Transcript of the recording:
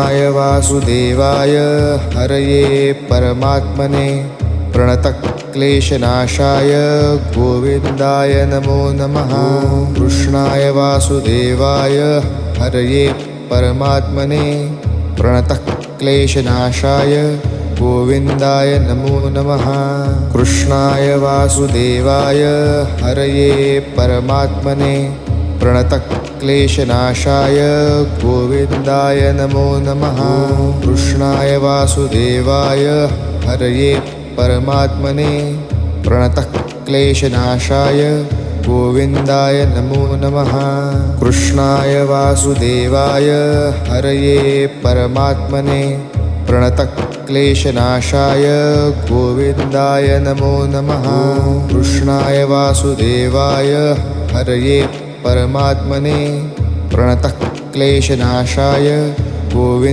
कृष्णाय वासुदेवाय हरये परमात्मने प्रणतक्लेशनाशाय गोविन्दाय नमो नमः। कृष्णाय वासुदेवाय हरये परमात्मने प्रणतक्लेशनाशाय गोविन्दाय नमो नमः। कृष्णाय वासुदेवाय हरये परमात्मने प्रणतक्लेशनाशाय गोविन्दाय नमो नमः। कृष्णाय वासुदेवाय हरये परमात्मने प्रणतक्लेशनाशाय गोविन्दाय नमो नमः। कृष्णाय वासुदेवाय हरये परमात्मने प्रणतक्लेशनाशाय गोविन्दाय नमो नमः। कृष्णाय वासुदेवाय हरये परमात्मने प्रणतक्लेशनाशाय गोविन्दाय